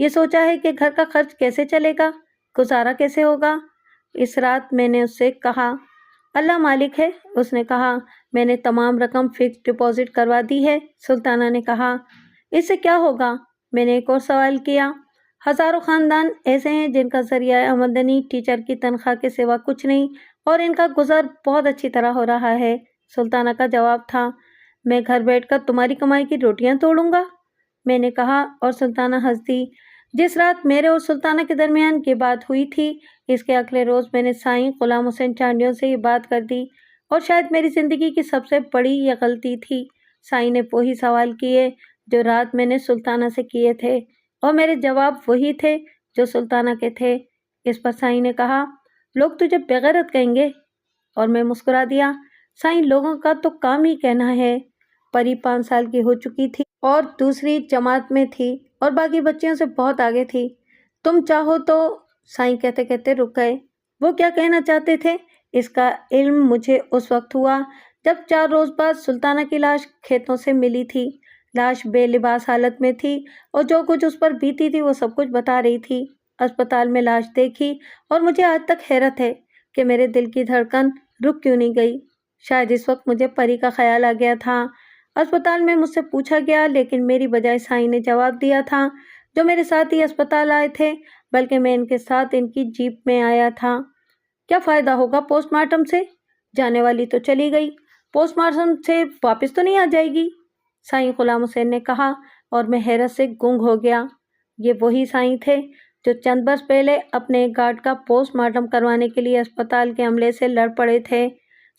یہ سوچا ہے کہ گھر کا خرچ کیسے چلے گا، گزارا کیسے ہوگا۔ اس رات میں نے اس سے کہا، اللہ مالک ہے۔ اس نے کہا، میں نے تمام رقم فکس ڈپازٹ کروا دی ہے۔ سلطانہ نے کہا، اس سے کیا ہوگا؟ میں نے ایک اور سوال کیا۔ ہزاروں خاندان ایسے ہیں جن کا ذریعہ آمدنی ٹیچر کی تنخواہ کے سوا کچھ نہیں، اور ان کا گزر بہت اچھی طرح ہو رہا ہے۔ سلطانہ کا جواب تھا، میں گھر بیٹھ کر تمہاری کمائی کی روٹیاں توڑوں گا؟ میں نے کہا، اور سلطانہ ہنس دی۔ جس رات میرے اور سلطانہ کے درمیان یہ بات ہوئی تھی، اس کے اگلے روز میں نے سائیں غلام حسین چانڈیوں سے یہ بات کر دی، اور شاید میری زندگی کی سب سے بڑی یہ غلطی تھی۔ سائیں نے وہی سوال کیے جو رات میں نے سلطانہ سے کیے تھے، اور میرے جواب وہی تھے جو سلطانہ کے تھے۔ اس پر سائیں نے کہا، لوگ تجھے بے غیرت کہیں گے، اور میں مسکرا دیا۔ سائیں، لوگوں کا تو کام ہی کہنا ہے۔ پری 5 سال کی ہو چکی تھی اور دوسری جماعت میں تھی، اور باقی بچیوں سے بہت آگے تھی۔ تم چاہو تو، سائیں کہتے کہتے رک گئے۔ وہ کیا کہنا چاہتے تھے اس کا علم مجھے اس وقت ہوا جب 4 روز بعد سلطانہ کی لاش کھیتوں سے ملی تھی۔ لاش بے لباس حالت میں تھی، اور جو کچھ اس پر بیتی تھی وہ سب کچھ بتا رہی تھی۔ اسپتال میں لاش دیکھی، اور مجھے آج تک حیرت ہے کہ میرے دل کی دھڑکن رک کیوں نہیں گئی۔ شاید اس وقت مجھے پری کا خیال آ گیا تھا۔ اسپتال میں مجھ سے پوچھا گیا، لیکن میری بجائے سائیں نے جواب دیا تھا، جو میرے ساتھ ہی اسپتال آئے تھے، بلکہ میں ان کے ساتھ ان کی جیپ میں آیا تھا۔ کیا فائدہ ہوگا پوسٹ مارٹم سے؟ جانے والی تو چلی گئی، پوسٹ مارٹم سے واپس تو نہیں آ جائے گی، سائیں غلام حسین نے کہا، اور میں حیرت سے گنگ ہو گیا۔ یہ وہی سائیں تھے جو چند برس پہلے اپنے گارڈ کا پوسٹ مارٹم کروانے کے لیے اسپتال کے عملے سے لڑ پڑے تھے۔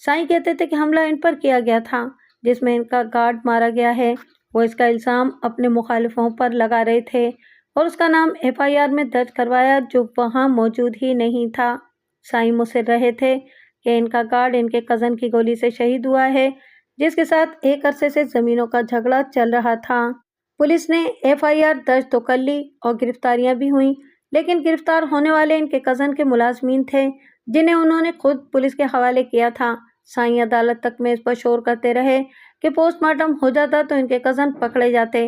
سائیں کہتے تھے کہ حملہ ان پر کیا گیا تھا جس میں ان کا گارڈ مارا گیا ہے۔ وہ اس کا الزام اپنے مخالفوں پر لگا رہے تھے، اور اس کا نام FIR میں درج کروایا جو وہاں موجود ہی نہیں تھا۔ سائیں مصر رہے تھے کہ ان کا گارڈ ان کے کزن کی گولی سے شہید ہوا ہے، جس کے ساتھ ایک عرصے سے زمینوں کا جھگڑا چل رہا تھا۔ پولیس نے FIR درج تو کر لی اور گرفتاریاں بھی ہوئیں، لیکن گرفتار ہونے والے ان کے کزن کے ملازمین تھے جنہیں انہوں نے خود پولیس کے حوالے کیا تھا۔ سائیں عدالت تک میں اس پر شور کرتے رہے کہ پوسٹ مارٹم ہو جاتا تو ان کے کزن پکڑے جاتے۔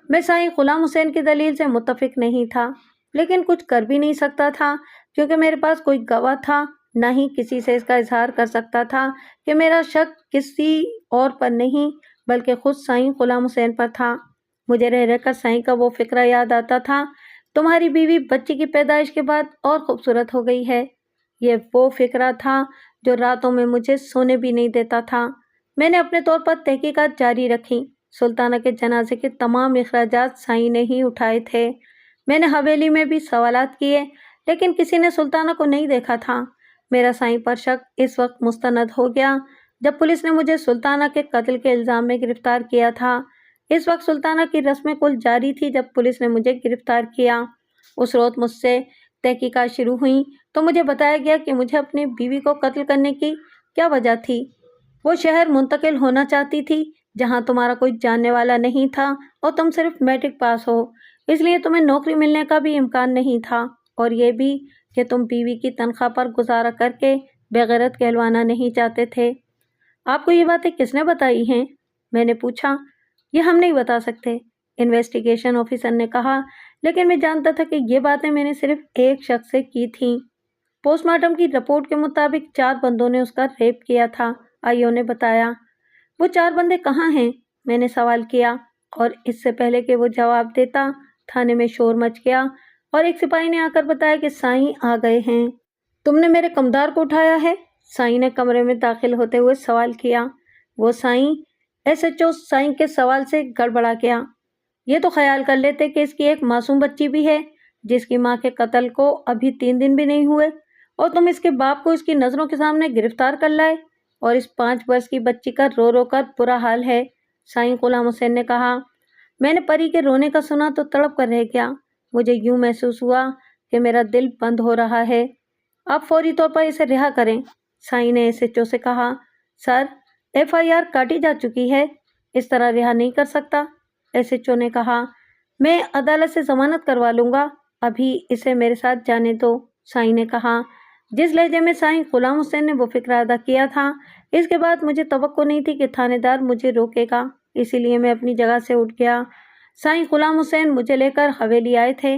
میں سائیں غلام حسین کی دلیل سے متفق نہیں تھا، لیکن کچھ کر بھی نہیں سکتا تھا کیونکہ میرے پاس کوئی گواہ تھا، نہ ہی کسی سے اس کا اظہار کر سکتا تھا کہ میرا شک کسی اور پر نہیں بلکہ خود سائیں غلام حسین پر تھا۔ مجھے رہ رہ کر سائیں کا وہ فقرہ یاد آتا تھا، تمہاری بیوی بچی کی پیدائش کے بعد اور خوبصورت ہو گئی ہے۔ یہ وہ فقرہ تھا جو راتوں میں مجھے سونے بھی نہیں دیتا تھا۔ میں نے اپنے طور پر تحقیقات جاری رکھی۔ سلطانہ کے جنازے کے تمام اخراجات سائیں نے ہی اٹھائے تھے۔ میں نے حویلی میں بھی سوالات کیے، لیکن کسی نے سلطانہ کو نہیں دیکھا تھا۔ میرا سائیں پر شک اس وقت مستند ہو گیا جب پولیس نے مجھے سلطانہ کے قتل کے الزام میں گرفتار کیا تھا۔ اس وقت سلطانہ کی رسم کل جاری تھی جب پولیس نے مجھے گرفتار کیا۔ اس روز مجھ سے تحقیقات شروع ہوئیں تو مجھے بتایا گیا کہ مجھے اپنی بیوی کو قتل کرنے کی کیا وجہ تھی۔ وہ شہر منتقل ہونا چاہتی تھی جہاں تمہارا کوئی جاننے والا نہیں تھا اور تم صرف میٹرک پاس ہو، اس لیے تمہیں نوکری ملنے کا بھی امکان نہیں تھا، اور یہ بھی کہ تم بیوی کی تنخواہ پر گزارا کر کے بے غیرت کہلوانا نہیں چاہتے تھے۔ آپ کو یہ باتیں کس نے بتائی ہیں؟ میں نے پوچھا۔ یہ ہم نہیں بتا سکتے، انویسٹیگیشن آفیسر نے کہا، لیکن میں جانتا تھا کہ یہ باتیں میں نے صرف ایک شخص سے کی تھیں۔ پوسٹ مارٹم کی رپورٹ کے مطابق 4 بندوں نے اس کا ریپ کیا تھا، آئیو نے بتایا۔ وہ 4 بندے کہاں ہیں؟ میں نے سوال کیا، اور اس سے پہلے کہ وہ جواب دیتا تھانے میں شور مچ گیا اور ایک سپاہی نے آ کر بتایا کہ سائیں آ گئے ہیں۔ تم نے میرے کمدار کو اٹھایا ہے؟ سائیں نے کمرے میں داخل ہوتے ہوئے سوال کیا۔ وہ سائیں SHO سائیں کے سوال سے گڑبڑا گیا۔ یہ تو خیال کر لیتے کہ اس کی ایک معصوم بچی بھی ہے جس کی ماں کے قتل کو ابھی 3 دن بھی نہیں ہوئے، اور تم اس کے باپ کو اس کی نظروں کے سامنے گرفتار کر لائے، اور اس 5 برس کی بچی کا رو رو کر برا حال ہے۔ سائیں غلام حسین نے کہا۔ میں نے پری کے رونے کا سنا تو تڑپ کر رہ گیا۔ مجھے یوں محسوس ہوا کہ میرا دل بند ہو رہا ہے۔ آپ فوری طور پر اسے رہا کریں، سائیں نے SHO سے کہا۔ سر، FIR کاٹی جا چکی ہے، اس طرح رہا نہیں کر سکتا، SHO نے کہا۔ میں عدالت سے ضمانت کروا لوں گا، ابھی اسے میرے ساتھ جانے دو، سائیں نے کہا۔ جس لہجے میں سائیں غلام حسین نے وہ فقرہ ادا کیا تھا، اس کے بعد مجھے توقع نہیں تھی کہ تھانے دار مجھے روکے گا، اسی لیے میں اپنی جگہ سے اٹھ گیا۔ سائیں غلام حسین مجھے لے کر حویلی آئے تھے،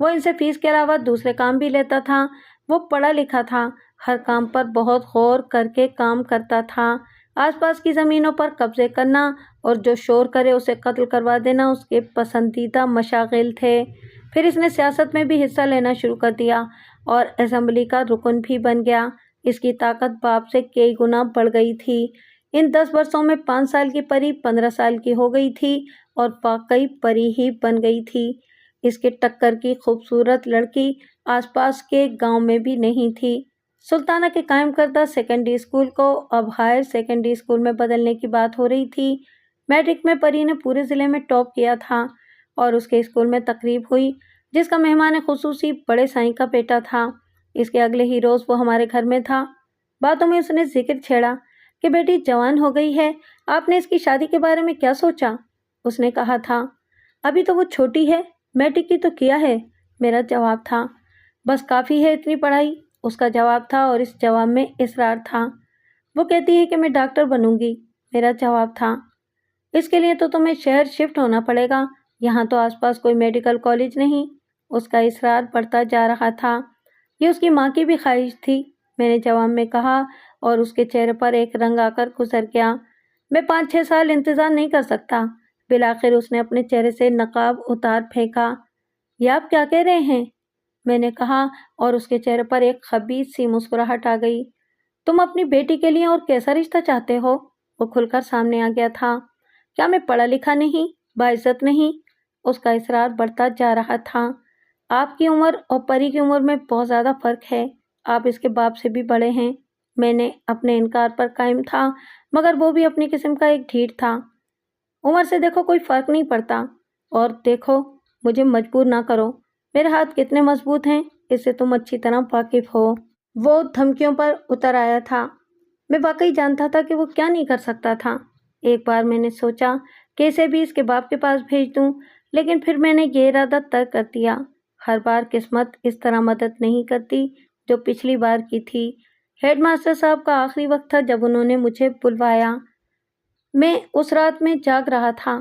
وہ ان سے فیس کے علاوہ دوسرے کام بھی لیتا تھا۔ وہ پڑھا لکھا تھا، ہر کام پر بہت غور کر کے کام کرتا تھا۔ آس پاس کی زمینوں پر قبضے کرنا اور جو شور کرے اسے قتل کروا دینا اس کے پسندیدہ مشاغل تھے۔ پھر اس نے سیاست میں بھی حصہ لینا شروع کر دیا اور اسمبلی کا رکن بھی بن گیا۔ اس کی طاقت باپ سے کئی گنا بڑھ گئی تھی۔ ان 10 برسوں میں 5 سال کی پری 15 سال کی ہو گئی تھی اور واقعی پری ہی بن گئی تھی۔ اس کے ٹکر کی خوبصورت لڑکی آس پاس کے گاؤں میں بھی نہیں تھی۔ سلطانہ کے قائم کردہ سیکنڈری اسکول کو اب ہائر سیکنڈری اسکول میں بدلنے کی بات ہو رہی تھی۔ میٹرک میں پری نے پورے ضلع میں ٹاپ کیا تھا اور اس کے اسکول میں تقریب ہوئی جس کا مہمان خصوصی بڑے سائیں کا بیٹا تھا۔ اس کے اگلے ہی روز وہ ہمارے گھر میں تھا۔ باتوں میں اس نے ذکر چھیڑا کہ بیٹی جوان ہو گئی ہے، آپ نے اس کی شادی کے بارے میں کیا سوچا؟ اس نے کہا تھا ابھی تو وہ چھوٹی ہے، میٹرک کی تو کیا ہے، میرا جواب تھا۔ بس کافی ہے اتنی پڑھائی، اس کا جواب تھا اور اس جواب میں اصرار تھا۔ وہ کہتی ہے کہ میں ڈاکٹر بنوں گی، میرا جواب تھا۔ اس کے لیے تو تمہیں شہر شفٹ ہونا پڑے گا، یہاں تو آس پاس کوئی میڈیکل کالج نہیں۔ اس کا اصرار بڑھتا جا رہا تھا۔ یہ اس کی ماں کی بھی خواہش تھی، میں نے جواب میں کہا اور اس کے چہرے پر ایک رنگ آ کر گزر گیا۔ میں 5-6 سال انتظار نہیں کر سکتا۔ بالآخر اس نے اپنے چہرے سے نقاب اتار پھینکا۔ یہ آپ کیا کہہ رہے ہیں؟ میں نے کہا اور اس کے چہرے پر ایک خبیث سی مسکراہٹ آ گئی۔ تم اپنی بیٹی کے لیے اور کیسا رشتہ چاہتے ہو؟ وہ کھل کر سامنے آ گیا تھا۔ کیا میں پڑھا لکھا نہیں، باعزت نہیں؟ اس کا اصرار بڑھتا جا رہا تھا۔ آپ کی عمر اور پری کی عمر میں بہت زیادہ فرق ہے، آپ اس کے باپ سے بھی بڑے ہیں۔ میں نے اپنے انکار پر قائم تھا مگر وہ بھی اپنی قسم کا ایک ڈھیٹ تھا۔ عمر سے دیکھو کوئی فرق نہیں پڑتا، اور دیکھو مجھے مجبور نہ کرو، میرے ہاتھ کتنے مضبوط ہیں اس سے تم اچھی طرح واقف ہو۔ وہ دھمکیوں پر اتر آیا تھا۔ میں واقعی جانتا تھا کہ وہ کیا نہیں کر سکتا تھا۔ ایک بار میں نے سوچا کہ اسے بھی اس کے باپ کے پاس بھیج دوں، لیکن پھر میں نے یہ ارادہ ترک کر دیا۔ ہر بار قسمت اس طرح مدد نہیں کرتی جو پچھلی بار کی تھی۔ ہیڈ ماسٹر صاحب کا آخری وقت تھا جب انہوں نے مجھے بلوایا۔ میں اس رات میں جاگ رہا تھا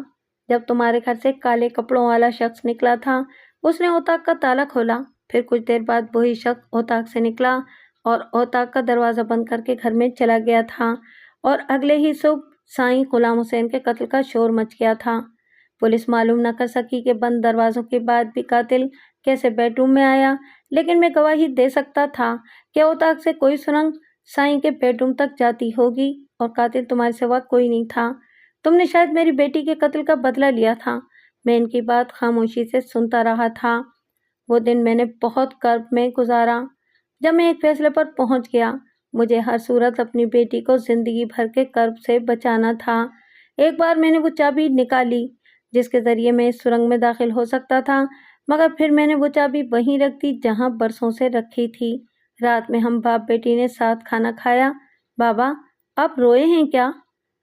جب تمہارے گھر سے کالے کپڑوں والا شخص نکلا تھا۔ اس نے اوطاق کا تالا کھولا، پھر کچھ دیر بعد وہی شخص اوطاق سے نکلا اور اوطاق کا دروازہ بند کر کے گھر میں چلا گیا تھا، اور اگلے ہی صبح سائیں غلام حسین کے قتل کا شور مچ گیا تھا۔ پولیس معلوم نہ کر سکی کہ بند دروازوں کے بعد بھی قاتل کیسے بیڈ روم میں آیا، لیکن میں گواہی دے سکتا تھا کہ اوطاق سے کوئی سرنگ سائیں کے بیڈ روم تک جاتی ہوگی اور قاتل تمہارے سوا کوئی نہیں تھا۔ تم نے شاید میری بیٹی کے قتل کا بدلہ لیا تھا۔ میں ان کی بات خاموشی سے سنتا رہا تھا۔ وہ دن میں نے بہت کرب میں گزارا۔ جب میں ایک فیصلے پر پہنچ گیا، مجھے ہر صورت اپنی بیٹی کو زندگی بھر کے کرب سے بچانا تھا۔ ایک بار میں نے وہ چابی نکالی جس کے ذریعے میں اس سرنگ میں داخل ہو سکتا تھا، مگر پھر میں نے وہ چابی وہیں رکھ دی جہاں برسوں سے رکھی تھی۔ رات میں ہم باپ بیٹی نے ساتھ کھانا کھایا۔ بابا، آپ روئے ہیں کیا؟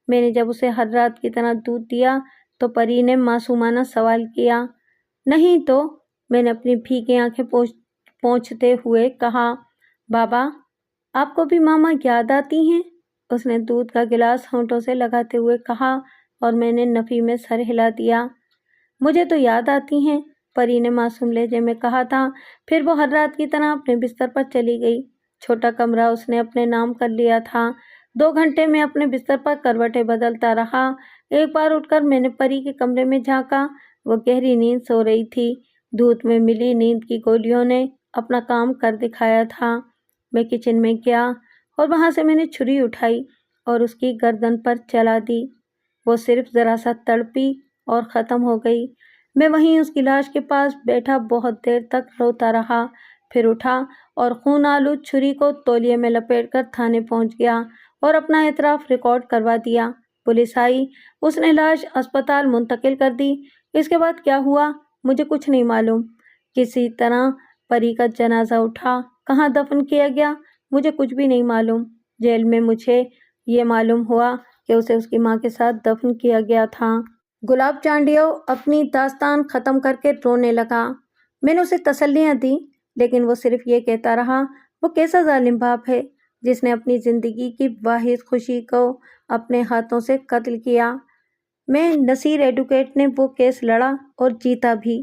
میں نے جب اسے ہر رات کی طرح دودھ دیا تو پری نے معصومانہ سوال کیا۔ نہیں تو، میں نے اپنی بھیگی آنکھیں پوچھتے ہوئے کہا۔ بابا، آپ کو بھی ماما یاد آتی ہیں؟ اس نے دودھ کا گلاس ہونٹوں سے لگاتے ہوئے کہا اور میں نے نفی میں سر ہلا دیا۔ مجھے تو یاد آتی ہیں، پری نے معصوم لہجے میں کہا تھا۔ پھر وہ ہر رات کی طرح اپنے بستر پر چلی گئی۔ چھوٹا کمرہ اس نے اپنے نام کر لیا تھا۔ 2 گھنٹے میں اپنے بستر پر کروٹیں بدلتا رہا۔ ایک بار اٹھ کر میں نے پری کے کمرے میں جھانکا، وہ گہری نیند سو رہی تھی۔ دودھ میں ملی نیند کی گولیوں نے اپنا کام کر دکھایا تھا۔ میں کچن میں گیا اور وہاں سے میں نے چھری اٹھائی اور اس کی گردن پر چلا دی۔ وہ صرف ذرا سا تڑپی اور ختم ہو گئی۔ میں وہیں اس کی لاش کے پاس بیٹھا بہت دیر تک روتا رہا، پھر اٹھا اور خون آلود چھری کو تولیے میں لپیٹ کر تھانے پہنچ گیا اور اپنا اعتراف ریکارڈ کروا دیا۔ پولیس آئی، اس نے لاش اسپتال منتقل کر دی۔ اس کے بعد کیا ہوا مجھے کچھ نہیں معلوم۔ کسی طرح پری کا جنازہ اٹھا، کہاں دفن کیا گیا مجھے کچھ بھی نہیں معلوم۔ جیل میں مجھے یہ معلوم ہوا کہ اسے اس کی ماں کے ساتھ دفن کیا گیا تھا۔ گلاب چانڈیو اپنی داستان ختم کر کے رونے لگا۔ میں نے اسے تسلیاں دیں لیکن وہ صرف یہ کہتا رہا، وہ کیسا ظالم باپ ہے جس نے اپنی زندگی کی واحد خوشی کو اپنے ہاتھوں سے قتل کیا۔ میں نصیر ایڈوکیٹ نے وہ کیس لڑا اور جیتا بھی۔